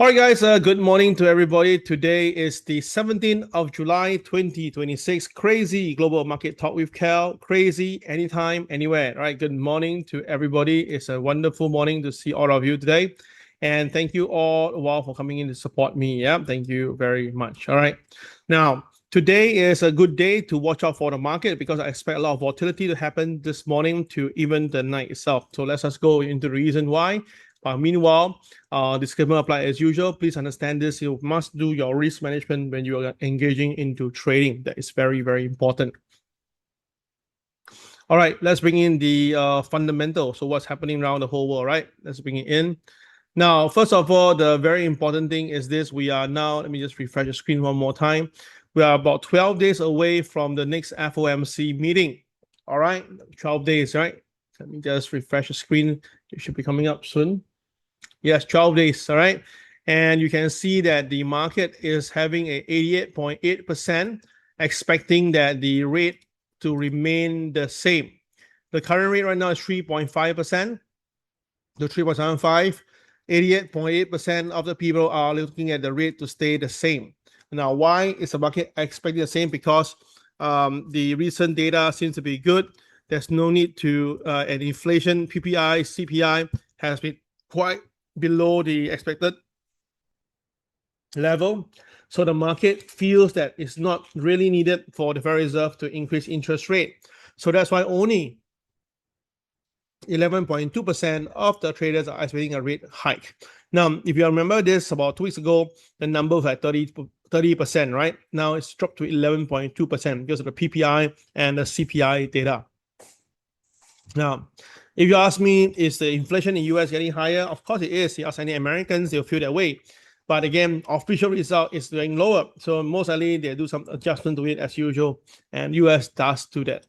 All right, guys, good morning to everybody. Today is the 17th of July, 2026. CRAZII Global Market Talk with KEL. CRAZII anytime, anywhere. All right, good morning to everybody. It's a wonderful morning to see all of you today. And thank you all for coming in to support me. Yeah, thank you very much. All right. Now, today is a good day to watch out for the market because I expect a lot of volatility to happen this morning to even the night itself. So let's just go into the reason why. Meanwhile, disclaimer apply as usual. Please understand this. You must do your risk management when you are engaging into trading. That is very, very important. All right, let's bring in the fundamentals. So what's happening around the whole world, right? Let's bring it in. Now, first of all, the very important thing is this. We are now, let me just refresh the screen one more time. We are about 12 days away from the next FOMC meeting. All right, 12 days, right? Let me just refresh the screen. It should be coming up soon. Yes, 12 days, all right? And you can see that the market is having a 88.8%, expecting that the rate to remain the same. The current rate right now is 3.5% to 3.75. 88.8% of the people are looking at the rate to stay the same. Now, why is the market expecting the same? Because the recent data seems to be good. There's no need to, and inflation, PPI, CPI has been quite below the expected level. So the market feels that it's not really needed for the Federal Reserve to increase interest rate. So that's why only 11.2% of the traders are expecting a rate hike. Now, if you remember this, about 2 weeks ago, the number was at 30%, right? Now it's dropped to 11.2% because of the PPI and the CPI data. Now, if you ask me, is the inflation in US getting higher? Of course it is. You ask any Americans, they'll feel that way. But again, official result is going lower. So most likely they do some adjustment to it as usual. And US does do that.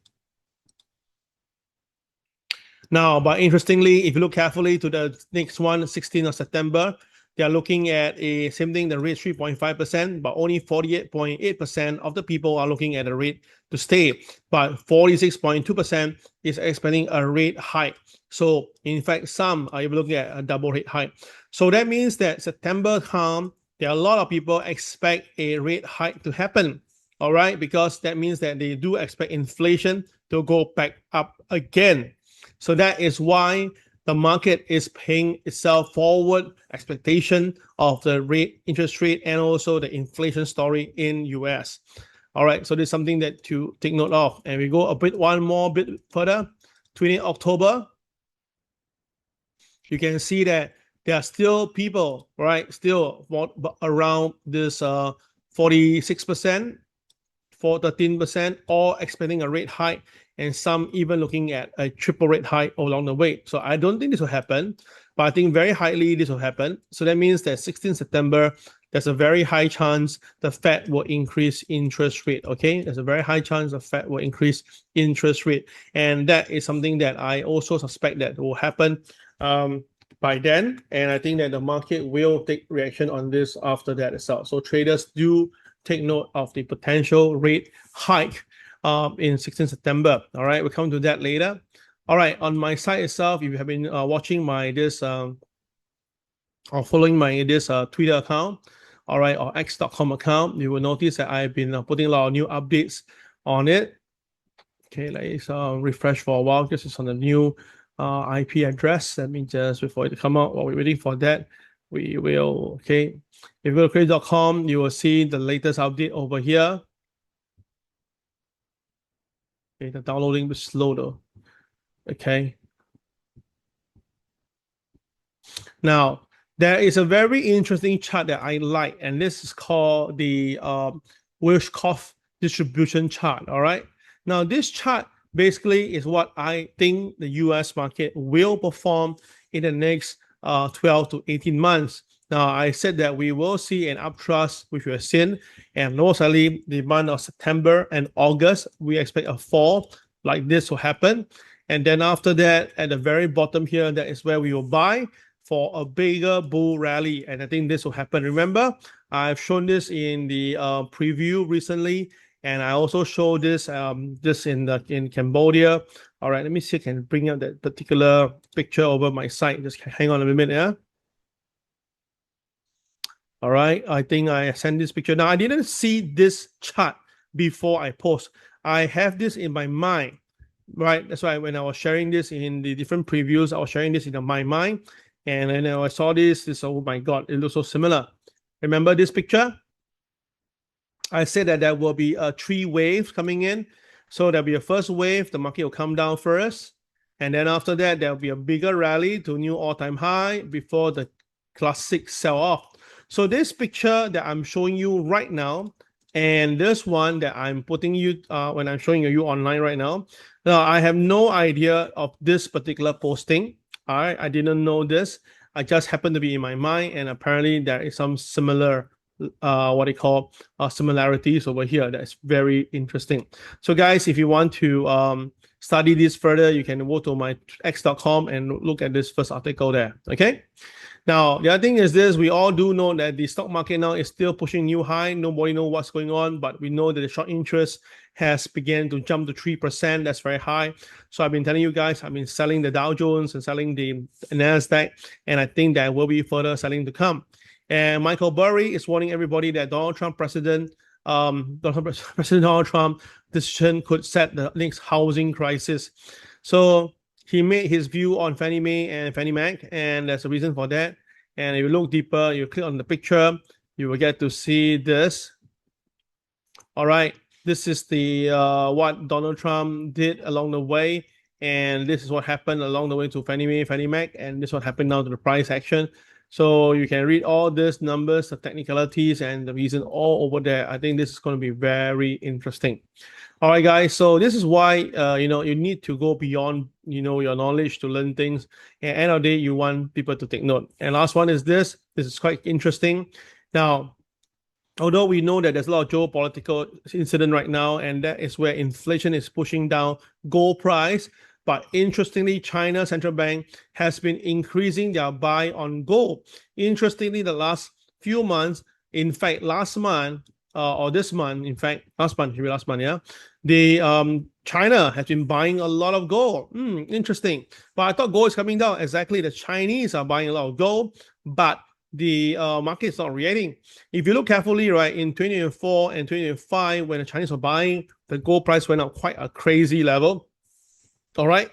Now, but interestingly, if you look carefully to the next one, 16th of September, they are looking at a same thing, the rate 3.5%, but only 48.8% of the people are looking at a rate to stay. But 46.2% is expecting a rate hike. So in fact, some are even looking at a double rate hike. So that means that September come, there are a lot of people expect a rate hike to happen. All right, because that means that they do expect inflation to go back up again. So that is why the market is paying itself forward expectation of the interest rate and also the inflation story in US. All right, so this is something that to take note of. And we go one more bit further, 20th October. You can see that there are still people, right, still around this 46%, 13%, all expecting a rate hike, and some even looking at a triple rate hike along the way. So I don't think this will happen, but I think very highly this will happen. So that means that 16 September, there's a very high chance the Fed will increase interest rate, okay? There's a very high chance the Fed will increase interest rate. And that is something that I also suspect that will happen by then. And I think that the market will take reaction on this after that itself. So traders do take note of the potential rate hike in 16 September. All right, we'll come to that later. All right, on my site itself, if you have been watching my or following my Twitter account, all right, or x.com account, you will notice that I've been putting a lot of new updates on it. Okay, let's refresh for a while. This is on the new IP address. Let me just, before it come out, while we're waiting for that, we will, okay. If you go to CRAZII.com, you will see the latest update over here. Okay, the downloading was slow though. Okay. Now, there is a very interesting chart that I like, and this is called the Wyckoff distribution chart. All right. Now, this chart basically is what I think the US market will perform in the next 12 to 18 months. Now, I said that we will see an uptrust, which we have seen, and most likely the month of September and August, we expect a fall like this will happen. And then after that, at the very bottom here, that is where we will buy for a bigger bull rally. And I think this will happen. Remember, I've shown this in the preview recently, and I also showed this in Cambodia. All right, let me see if I can bring up that particular picture over my site. Just hang on a minute, yeah. All right, I think I sent this picture. Now, I didn't see this chart before I post. I have this in my mind, right? That's why when I was sharing this in the different previews, I was sharing this in my mind. And then I saw this, oh my God, it looks so similar. Remember this picture? I said that there will be 3 waves coming in. So there'll be a first wave, the market will come down first. And then after that, there'll be a bigger rally to new all-time high before the classic sell-off. So this picture that I'm showing you right now, and this one that I'm putting you when I'm showing you online right now. Now, I have no idea of this particular posting. All right, I didn't know this. I just happened to be in my mind, and apparently there is some similar what they call similarities over here. That's very interesting. So guys, if you want to study this further, you can go to my x.com and look at this first article there. Okay. Now, the other thing is this, we all do know that the stock market now is still pushing new high. Nobody knows what's going on, but we know that the short interest has begun to jump to 3%. That's very high. So I've been telling you guys, I've been selling the Dow Jones and selling the NASDAQ, and I think there will be further selling to come. And Michael Burry is warning everybody that President Donald Trump decision could set the next housing crisis. So he made his view on Fannie Mae and Fannie Mac, and there's a reason for that. And if you look deeper, you click on the picture, you will get to see this. All right, this is the what Donald Trump did along the way, and this is what happened along the way to Fannie Mae, Fannie Mac, and this is what happened now to the price action. So you can read all these numbers, the technicalities, and the reason all over there. I think this is going to be very interesting. All right, guys. So this is why you need to go beyond your knowledge to learn things. And at the end of the day, you want people to take note. And last one is this. This is quite interesting. Now, although we know that there's a lot of geopolitical incident right now, and that is where inflation is pushing down gold price. But interestingly, China Central Bank has been increasing their buy on gold. Interestingly, the last few months, in fact, last month, or this month, in fact, last month, yeah, the China has been buying a lot of gold. Interesting. But I thought gold is coming down. Exactly, the Chinese are buying a lot of gold, but the market is not reacting. If you look carefully, right, in 2024 and 2025, when the Chinese were buying, the gold price went up quite a crazy level. All right.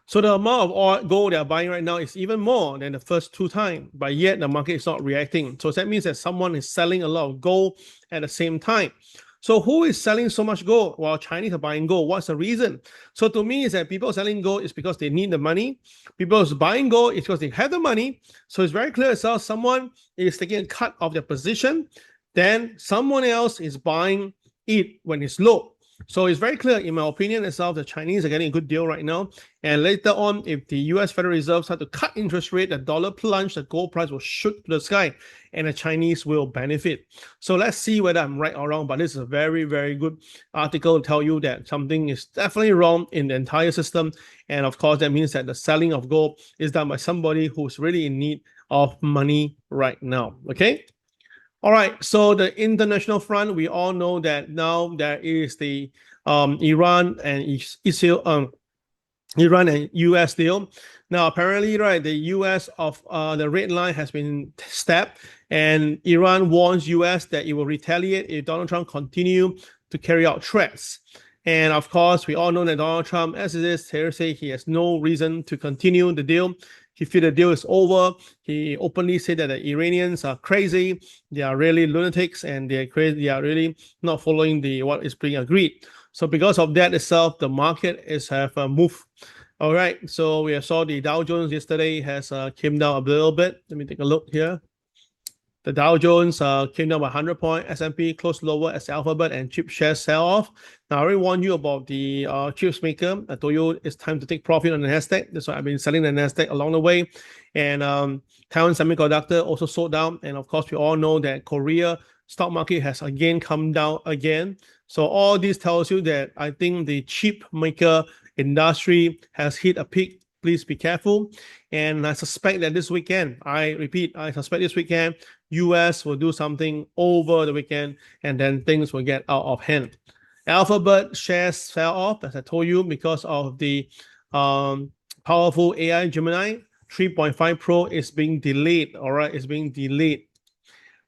So the amount of gold they're buying right now is even more than the first 2 times, but yet the market is not reacting. So that means that someone is selling a lot of gold at the same time. So who is selling so much gold while Chinese are buying gold? What's the reason? So to me, is that people selling gold is because they need the money. People is buying gold is because they have the money. So it's very clear itself. Someone is taking a cut of their position, then someone else is buying it when it's low. So it's very clear, in my opinion itself, the Chinese are getting a good deal right now. And later on, if the US Federal Reserve start to cut interest rate, the dollar plunge, the gold price will shoot to the sky, and the Chinese will benefit. So let's see whether I'm right or wrong. But this is a very, very good article to tell you that something is definitely wrong in the entire system. And of course, that means that the selling of gold is done by somebody who's really in need of money right now. Okay. All right, so the international front, we all know that now there is the Iran and Israel, Iran and US deal. Now, apparently, right, the US of the red line has been stepped, and Iran warns US that it will retaliate if Donald Trump continue to carry out threats. And of course, we all know that Donald Trump, as it is, he has no reason to continue the deal. He feels the deal is over. He openly said that the Iranians are crazy. They are really lunatics, and they're crazy. They are really not following what is being agreed. So because of that itself, the market have moved. All right. So we saw the Dow Jones yesterday has came down a little bit. Let me take a look here. The Dow Jones came down by 100 points. S&P closed lower as Alphabet and chip shares sell off. Now, I already warned you about the chips maker. I told you it's time to take profit on the NASDAQ. That's why I've been selling the NASDAQ along the way. And Taiwan Semiconductor also sold down. And of course, we all know that Korea stock market has again come down again. So all this tells you that I think the chip maker industry has hit a peak. Please be careful. And I suspect that this weekend, I suspect this weekend, US will do something over the weekend, and then things will get out of hand. Alphabet shares fell off, as I told you, because of the powerful AI Gemini 3.5 Pro is being delayed. All right, it's being delayed.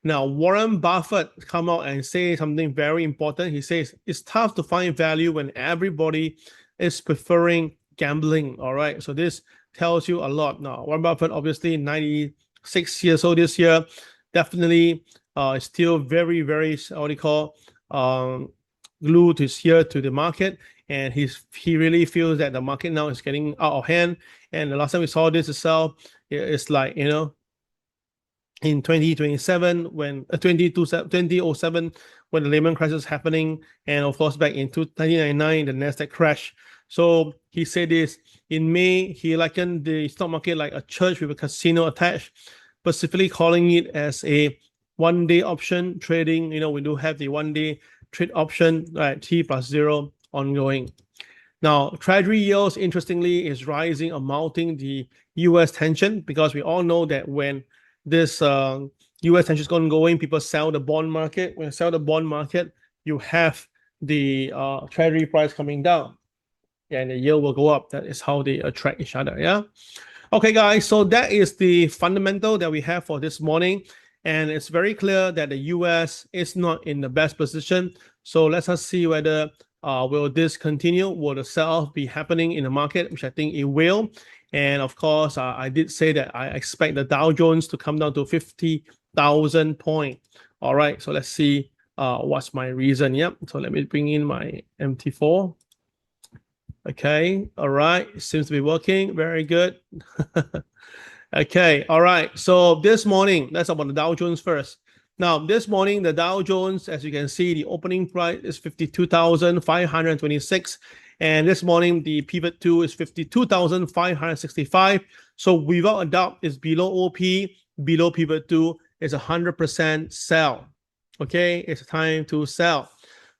Now, Warren Buffett come out and say something very important. He says it's tough to find value when everybody is preferring gambling. All right, so this tells you a lot. Now, Warren Buffett, obviously 96 years old this year, definitely is still very, very, what do you call, glued his ear to the market. And he really feels that the market now is getting out of hand. And the last time we saw this itself, it's like, you know, in 2027 when 2007 when the Lehman crisis happening, and of course back in 1999 the Nasdaq crash. So he said this in May. He likened the stock market like a church with a casino attached, specifically calling it as a one-day option trading. You know, we do have the one-day trade option, right? T+0 ongoing. Now, Treasury yields, interestingly, is rising, amounting the U.S. tension, because we all know that when this U.S. tension is ongoing, people sell the bond market. When you sell the bond market, you have the Treasury price coming down, and the yield will go up. That is how they attract each other. Yeah. Okay, guys. So that is the fundamental that we have for this morning, and it's very clear that the U.S. is not in the best position. So let us see whether will this continue? Will the sell-off be happening in the market, which I think it will. And of course, I did say that I expect the Dow Jones to come down to 50,000 points. All right, so let's see what's my reason. Yep. So let me bring in my MT4. Okay. All right. It seems to be working. Very good. Okay. All right. So this morning, let's talk about the Dow Jones first. Now, this morning, the Dow Jones, as you can see, the opening price is 52,526. And this morning, the pivot 2 is 52,565. So without a doubt, it's below OP, below pivot 2. It's 100% sell. Okay, it's time to sell.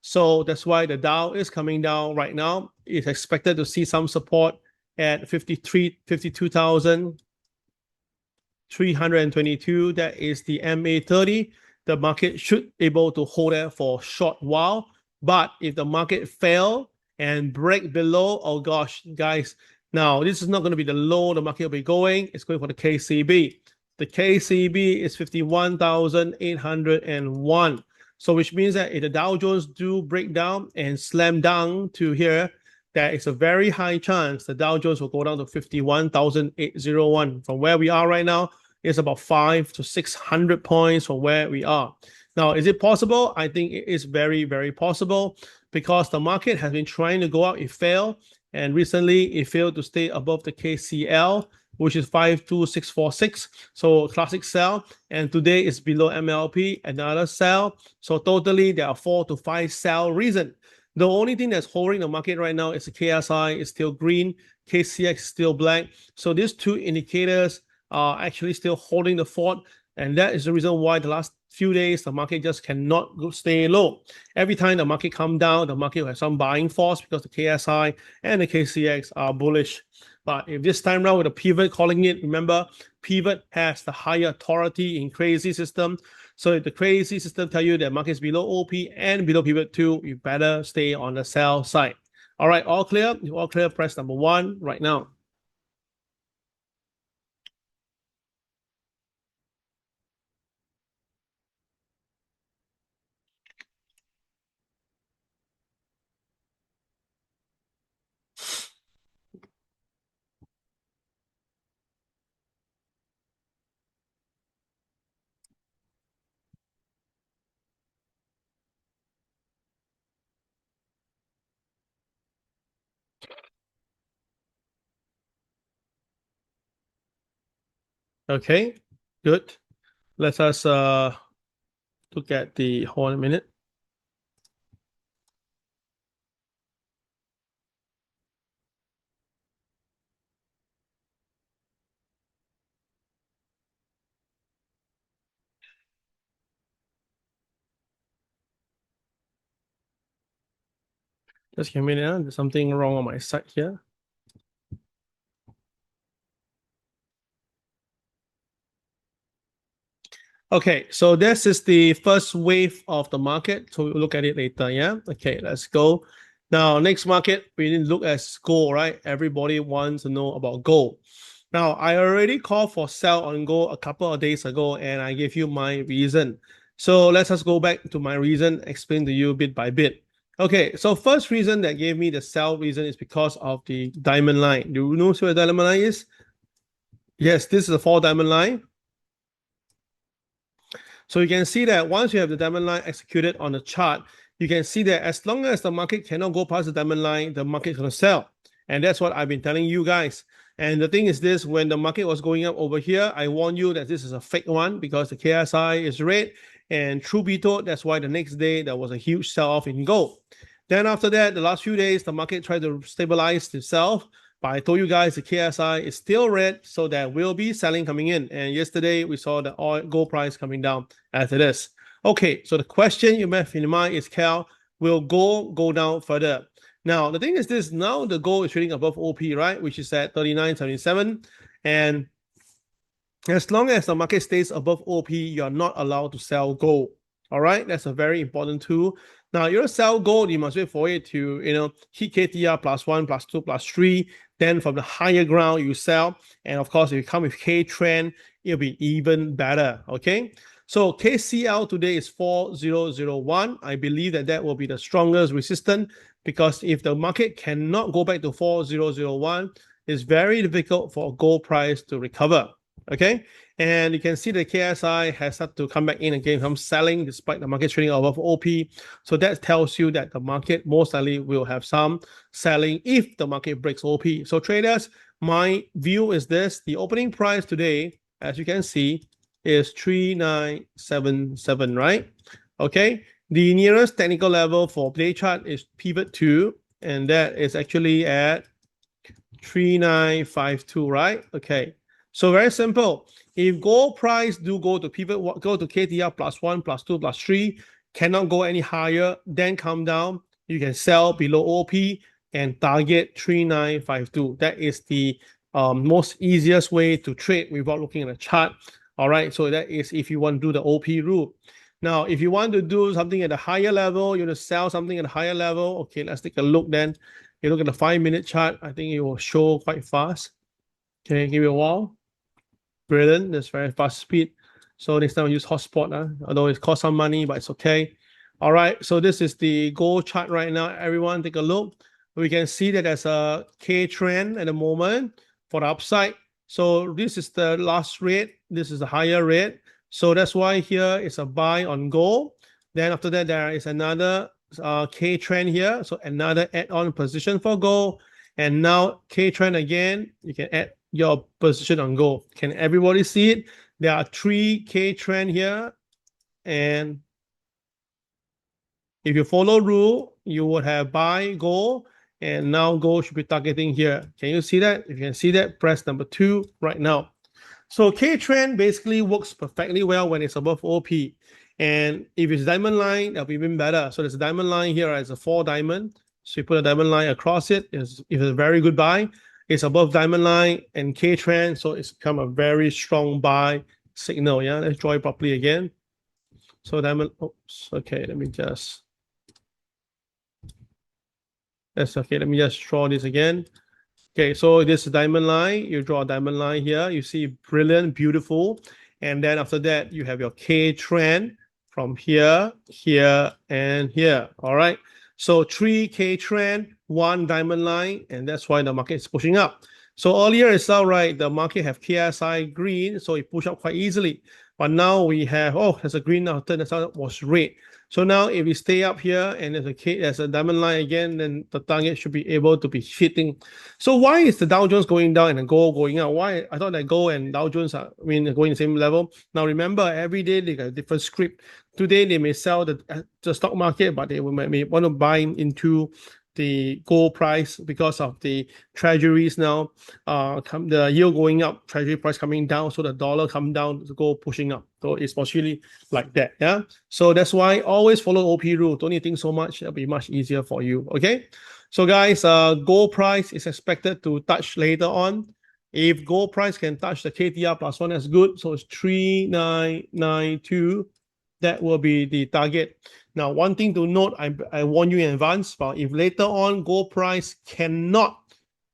So that's why the Dow is coming down right now. It's expected to see some support at 52,322. That is the MA30. The market should be able to hold that for a short while. But if the market fail and break below, oh gosh, guys, now this is not going to be the low the market will be going. It's going for the KCB. The KCB is 51,801. So which means that if the Dow Jones do break down and slam down to here, there is a very high chance the Dow Jones will go down to 51,801. From where we are right now, it's about 500 to 600 points from where we are. Now, is it possible? I think it is very, very possible, because the market has been trying to go up. It failed, and recently it failed to stay above the KCL, which is 52646. So classic sell, and today is below MLP, another sell. So totally there are 4 to 5 sell reason. The only thing that's holding the market right now is the KSI is still green, KCX is still black. So these two indicators are actually still holding the fort, and that is the reason why the last few days the market just cannot stay low. Every time the market come down, the market will have some buying force, because the KSI and the KCX are bullish. But if this time around with a pivot calling it, remember, pivot has the higher authority in CRAZII system. So if the CRAZII system tell you that market is below OP and below pivot 2, you better stay on the sell side. All right, all clear? You all clear? Press number 1 right now. Okay, good. Let us look at the, hold on a minute. Just give me a minute. There's something wrong on my side here. Okay, so this is the first wave of the market. So we'll look at it later. Yeah. Okay, let's go. Now, next market, we need to look at gold, right? Everybody wants to know about gold. Now, I already called for sell on gold a couple of days ago, and I gave you my reason. So let's just go back to my reason, explain to you bit by bit. Okay, so first reason that gave me the sell reason is because of the diamond line. Do you know what the diamond line is? Yes, this is a 4 diamond line. So you can see that once you have the diamond line executed on the chart, you can see that as long as the market cannot go past the diamond line, the market is going to sell. And that's what I've been telling you guys. And the thing is this, when the market was going up over here, I warned you that this is a fake one because the KSI is red. And truth be told, that's why the next day there was a huge sell-off in gold. Then after that, the last few days, the market tried to stabilize itself. But I told you guys the KSI is still red, so there will be selling coming in. And yesterday we saw the oil gold price coming down as it is. Okay, so the question you may have in mind is, KEL, will gold go down further? Now, the thing is this, now the gold is trading above OP, right? Which is at 39.77. And as long as the market stays above OP, you're not allowed to sell gold. All right, that's a very important tool. Now, you sell gold, you must wait for it to, hit KTR +1, +2, +3. Then from the higher ground, you sell. And of course, if you come with K trend, it'll be even better. Okay. So KCL today is 4001. I believe that will be the strongest resistance because if the market cannot go back to 4001, it's very difficult for gold price to recover. Okay. And you can see the KSI has started to come back in again from selling despite the market trading above OP. So that tells you that the market most likely will have some selling if the market breaks OP. So traders, my view is this. The opening price today, as you can see, is 3977, right? Okay. The nearest technical level for day chart is pivot 2, and that is actually at 3952, right? Okay. So very simple. If gold price do go to pivot, go to KTR +1, +2, +3, cannot go any higher, then come down, you can sell below OP and target 3952. That is the most easiest way to trade without looking at the chart. All right, so that is if you want to do the OP rule. Now, if you want to do something at a higher level, you want to sell something at a higher level. Okay, let's take a look then. You look at the 5-minute chart. I think it will show quite fast. Okay, give it a while. Brilliant, that's very fast speed. So next time I use hotspot, although it costs some money, but it's okay. All right, so this is the gold chart right now. Everyone take a look. We can see that there's a K trend at the moment for the upside. So this is the last rate. This is the higher rate. So that's why here is a buy on gold. Then after that, there is another K trend here. So another add-on position for gold. And now K trend again, you can add your position on gold. Can everybody see it? There are 3 K trend here. And if you follow rule, you would have buy gold. And now gold should be targeting here. Can you see that? If you can see that, press number 2 right now. So K trend basically works perfectly well when it's above OP. And if it's diamond line, that'll be even better. So there's a diamond line here as a 4 diamond. So you put a diamond line across it. It's a very good buy. It's above diamond line and K trend. So it's become a very strong buy signal. Yeah, let's draw it properly again. So diamond, oops, okay, let me just draw this again. Okay, so this is diamond line. You draw a diamond line here. You see brilliant, beautiful. And then after that, you have your K trend from here, here, and here. All right. So 3 K trend, 1 diamond line, and that's why the market is pushing up. So earlier it's all right. The market have KSI green, so it pushed up quite easily. But now we have, there's a green now, turn out was red. So now if we stay up here and there's a diamond line again, then the target should be able to be hitting. So why is the Dow Jones going down and the gold going up? Why? I thought that gold and Dow Jones are going the same level. Now remember, every day they got a different script. Today they may sell the stock market, but they may want to buy into the gold price because of the treasuries now, the yield going up, treasury price coming down, so the dollar come down, the gold pushing up. So it's mostly like that, yeah. So that's why always follow OP rule. Don't you think so much? It'll be much easier for you. Okay. So guys, gold price is expected to touch later on. If gold price can touch the KTR +1, that's good. So it's 3992. That will be the target. Now, one thing to note, I warn you in advance, but if later on gold price cannot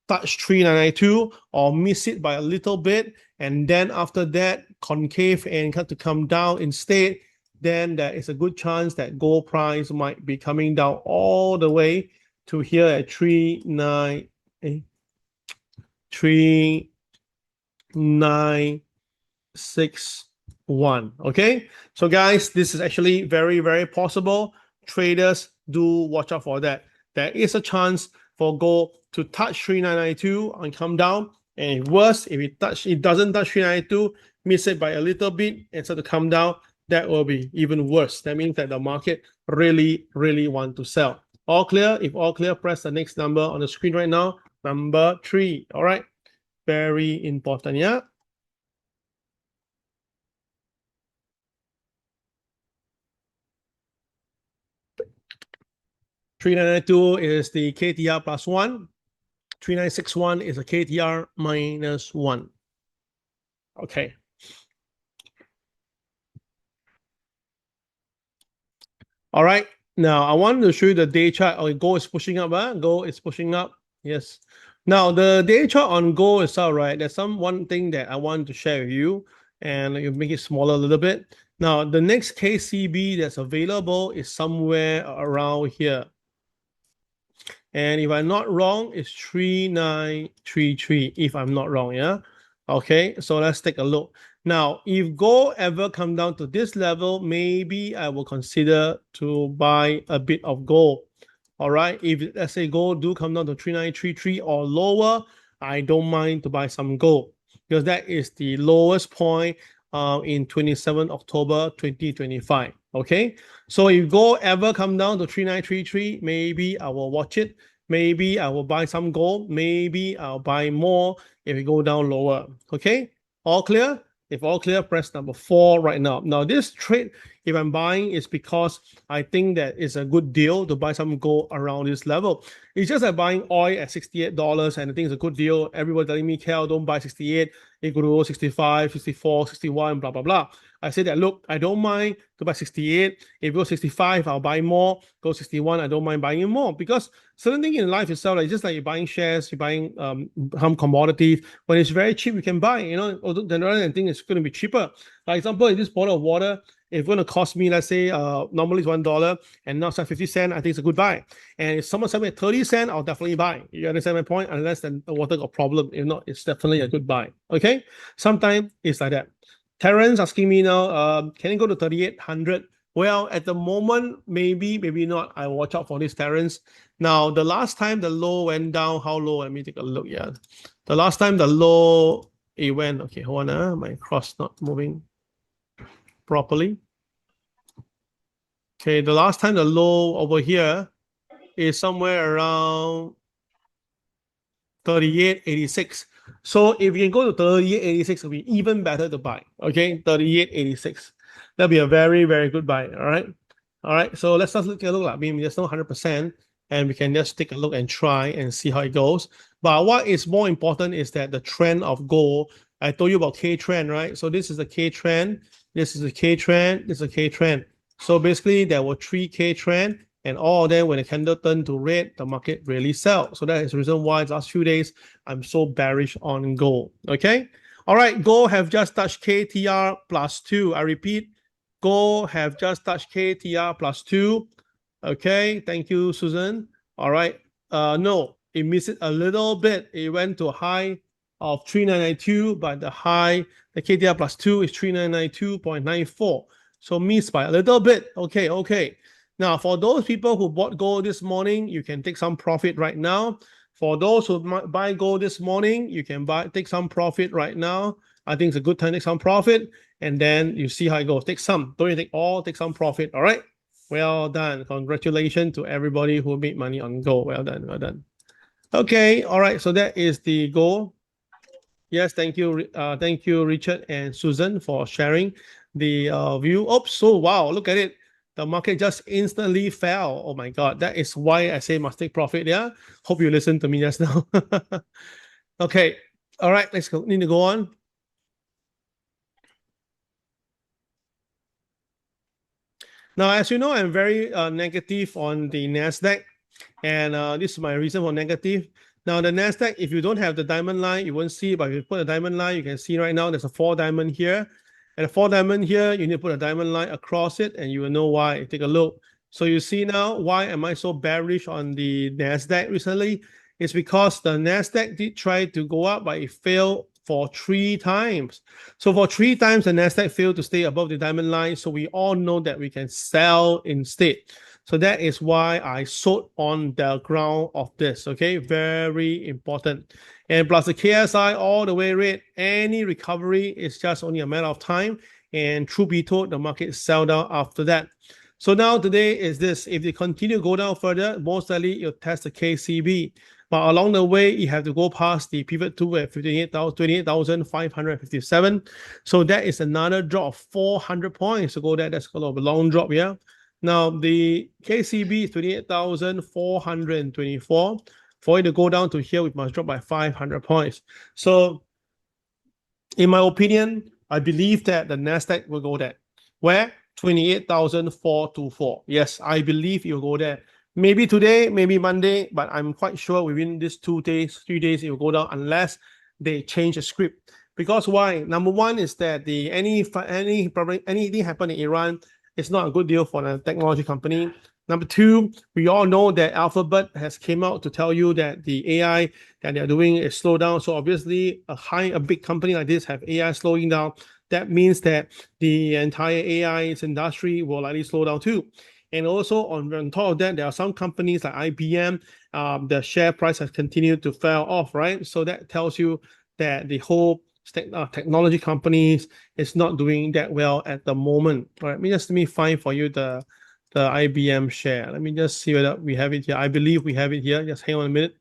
touch 3992 or miss it by a little bit, and then after that concave and cut to come down instead, then there is a good chance that gold price might be coming down all the way to here at 3961. Okay, so guys, this is actually very, very possible. Traders do watch out for that. There is a chance for gold to touch 3992 and come down, and worse, if it doesn't touch 3992, miss it by a little bit and start to come down, that will be even worse. That means that the market really, really want to sell. All clear? If all clear, press the next number on the screen right now, number 3. All right, very important. Yeah. $3.92 is the KTR plus 1. 3961 is a KTR minus 1. Okay. All right. Now I want to show you the day chart. Okay, gold is pushing up. Gold is pushing up. Yes. Now the day chart on gold itself, right? There's one thing that I want to share with you, and you make it smaller a little bit. Now the next KCB that's available is somewhere around here. And if I'm not wrong, it's 3933, if I'm not wrong, yeah? Okay, so let's take a look. Now, if gold ever come down to this level, maybe I will consider to buy a bit of gold. All right, if let's say gold do come down to 3933 or lower, I don't mind to buy some gold, because that is the lowest point in 27 October 2025. Okay, so if gold ever come down to 3933, maybe I will watch it. Maybe I will buy some gold. Maybe I'll buy more if it go down lower. Okay, all clear? If all clear, press number 4 right now. Now this trade, if I'm buying, is because I think that it's a good deal to buy some gold around this level. It's just like buying oil at $68, and I think it's a good deal. Everybody telling me, KEL, don't buy 68. It could go 65, 64, 61, blah, blah, blah. I say that, look, I don't mind to buy 68. If it goes 65, I'll buy more. Go 61, I don't mind buying more, because certain thing in life itself, like just like you're buying shares, you're buying some commodities. When it's very cheap, you can buy. You know, although the other thing is going to be cheaper. For example, in this bottle of water, if it's going to cost me, let's say, normally it's $1, and now it's at 50 cents, I think it's a good buy. And if someone sells me at 30 cents, I'll definitely buy. You understand my point? Unless the water got problem. If not, it's definitely a good buy. Okay? Sometimes it's like that. Terrence asking me now, can it go to 3,800? Well, at the moment, maybe, maybe not. I watch out for this, Terrence. Now, the last time the low went down, how low? Let me take a look. Yeah, the last time the low, it went, okay, hold on, my cross not moving properly. Okay, the last time the low over here is somewhere around 38.86. So if you can go to 38.86, it'll be even better to buy. Okay, 38.86. That'll be a very, very good buy. All right. All right. So let's just look at it. I mean, there's no 100%, and we can just take a look and try and see how it goes. But what is more important is that the trend of gold. I told you about K trend, right? So this is the K trend. This is a K trend. This is a K trend. So basically, there were 3 K trend. And all of them, when the candle turned to red, the market really sell. So that is the reason why the last few days I'm so bearish on gold. Okay. All right. Gold have just touched KTR plus 2. I repeat, gold have just touched KTR plus 2. Okay. Thank you, Susan. All right. No, it missed it a little bit. It went to a high of 3992, but the KTR plus 2 is 3992.94. So missed by a little bit. Okay. Okay. Now, for those people who bought gold this morning, you can take some profit right now. For those who buy gold this morning, you can take some profit right now. I think it's a good time to take some profit, and then you see how it goes. Take some. Don't you take all, take some profit. All right. Well done. Congratulations to everybody who made money on gold. Well done. Well done. Okay. All right. So that is the goal. Yes. Thank you. Thank you, Richard and Susan, for sharing the view. Oops. So, wow. Look at it. The market just instantly fell. Oh my God. That is why I say must take profit. Yeah. Hope you listened to me just now. Okay. All right. Let's go. Need to go on. Now, as you know, I'm very negative on the NASDAQ. And this is my reason for negative. Now the NASDAQ, if you don't have the diamond line, you won't see it, but if you put a diamond line, you can see right now there's a 4 diamond here. And a 4 diamond here, you need to put a diamond line across it, and you will know why. Take a look. So you see now, why am I so bearish on the NASDAQ recently? It's because the NASDAQ did try to go up, but it failed for 3 times. So for 3 times, the NASDAQ failed to stay above the diamond line. So we all know that we can sell instead. So that is why I sold on the ground of this, okay? Very important. And plus the KSI all the way red, any recovery is just only a matter of time. And truth be told, the market sell down after that. So now today is this. If they continue to go down further, most likely you'll test the KCB. But along the way, you have to go past the pivot 2 at 28,557. So that is another drop of 400 points to go there. That's a long drop, yeah? Now, the KCB is 28,424. For it to go down to here, we must drop by 500 points. So, in my opinion, I believe that the NASDAQ will go there. Where? 28,424. Yes, I believe it will go there. Maybe today, maybe Monday, but I'm quite sure within these 2 days, 3 days, it will go down unless they change the script. Because why? Number one is that anything happen in Iran, it's not a good deal for the technology company. Number two, we all know that Alphabet has came out to tell you that the AI that they're doing is slow down. So obviously, a big company like this have AI slowing down. That means that the entire AI industry will likely slow down too. And also on top of that, there are some companies like IBM, the share price has continued to fall off, right? So that tells you that the whole technology companies is not doing that well at the moment. All right, let me find for you the IBM share. Let me just see whether we have it here. I believe we have it here. Just hang on a minute.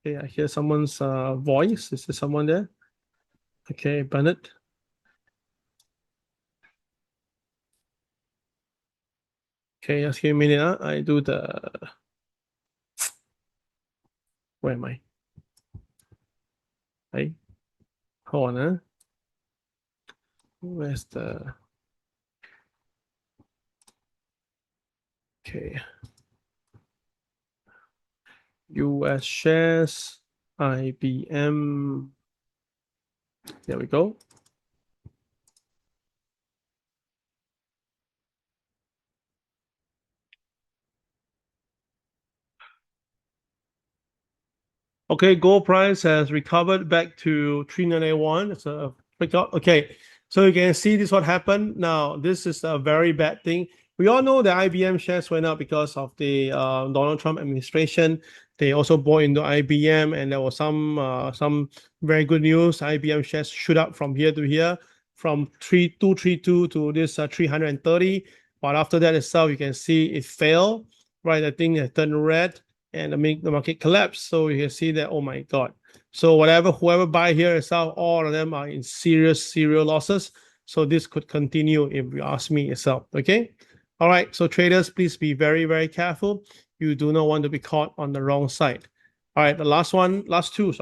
Okay, I hear someone's voice. Is there someone there? Okay, Bennett. Okay, just give me a minute. I do the. Where am I? Hey, hold on. Where's the? Okay. US shares, IBM. There we go. Okay, gold price has recovered back to 391. It's a breakout. Okay, so you can see this what happened. Now, this is a very bad thing. We all know that IBM shares went up because of the Donald Trump administration. They also bought into IBM, and there was some very good news. IBM shares shoot up from here to here, from 3232 to this 330. But after that itself, you can see it fell. Right, I think it turned red and the market collapse. So you can see that, oh my God. So whoever buy here and sell, all of them are in serious losses. So this could continue if you ask me itself, okay? All right, so traders, please be very, very careful. You do not want to be caught on the wrong side. All right, the last two,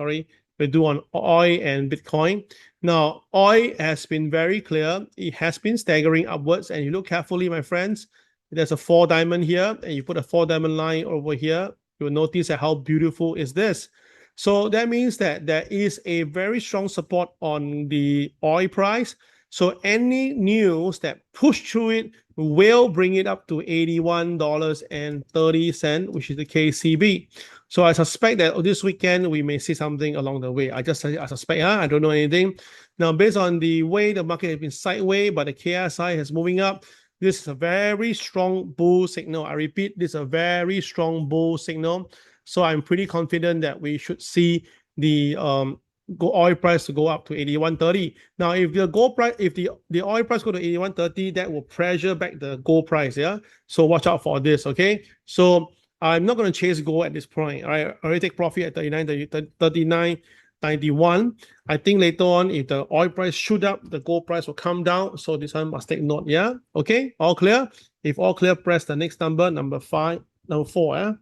we do on oil and Bitcoin. Now, oil has been very clear. It has been staggering upwards, and you look carefully, my friends, there's a 4 diamond here, and you put a 4 diamond line over here. You will notice that how beautiful is this. So that means that there is a very strong support on the oil price. So any news that push through it will bring it up to $81.30, which is the KCB. So I suspect that this weekend we may see something along the way. I suspect, I don't know anything. Now, based on the way the market has been sideways, but the KSI is moving up, this is a very strong bull signal. I repeat, this is a very strong bull signal. So I'm pretty confident that we should see the oil price to go up to 81.30. Now, if the oil price go to 81.30, that will pressure back the gold price. Yeah. So watch out for this. Okay. So I'm not going to chase gold at this point. I already take profit at 39.91. I think later on, if the oil price shoot up, the gold price will come down. So this one must take note. Yeah. Okay. All clear. If all clear, press the next number 4. Yeah.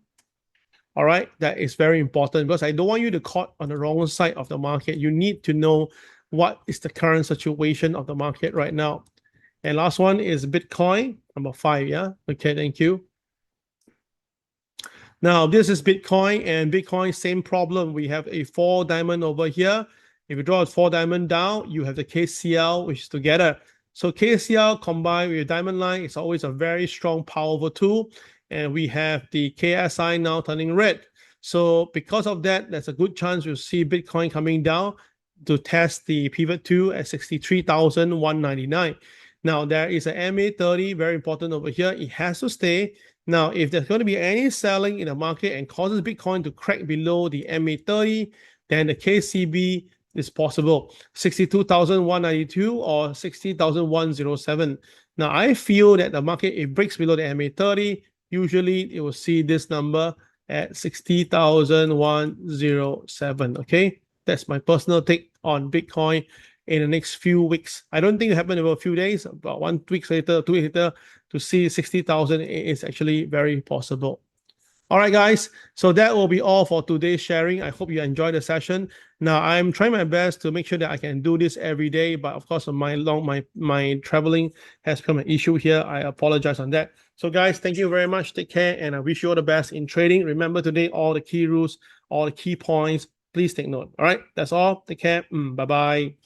All right. That is very important because I don't want you to caught on the wrong side of the market. You need to know what is the current situation of the market right now. And last one is Bitcoin, number 5. Yeah. Okay. Thank you. Now, this is Bitcoin, and Bitcoin, same problem. We have a 4 diamond over here. If you draw a 4 diamond down, you have the KCL, which is together. So KCL combined with diamond line is always a very strong, powerful tool. And we have the KSI now turning red. So because of that, there's a good chance you'll see Bitcoin coming down to test the pivot 2 at 63,199. Now, there is a MA30, very important over here. It has to stay. Now, if there's going to be any selling in the market and causes Bitcoin to crack below the MA30, then the KCB is possible, 62,192 or 60,107. Now, I feel that the market, if it breaks below the MA30, usually it will see this number at 60,107. Okay, that's my personal take on Bitcoin in the next few weeks. I don't think it happened over a few days, but 1 week later, 2 weeks later, to see 60,000 is actually very possible. All right, guys. So that will be all for today's sharing. I hope you enjoyed the session. Now, I'm trying my best to make sure that I can do this every day, but of course, my traveling has become an issue here. I apologize on that. So, guys, thank you very much. Take care, and I wish you all the best in trading. Remember today, all the key rules, all the key points. Please take note. All right, that's all. Take care. Bye-bye.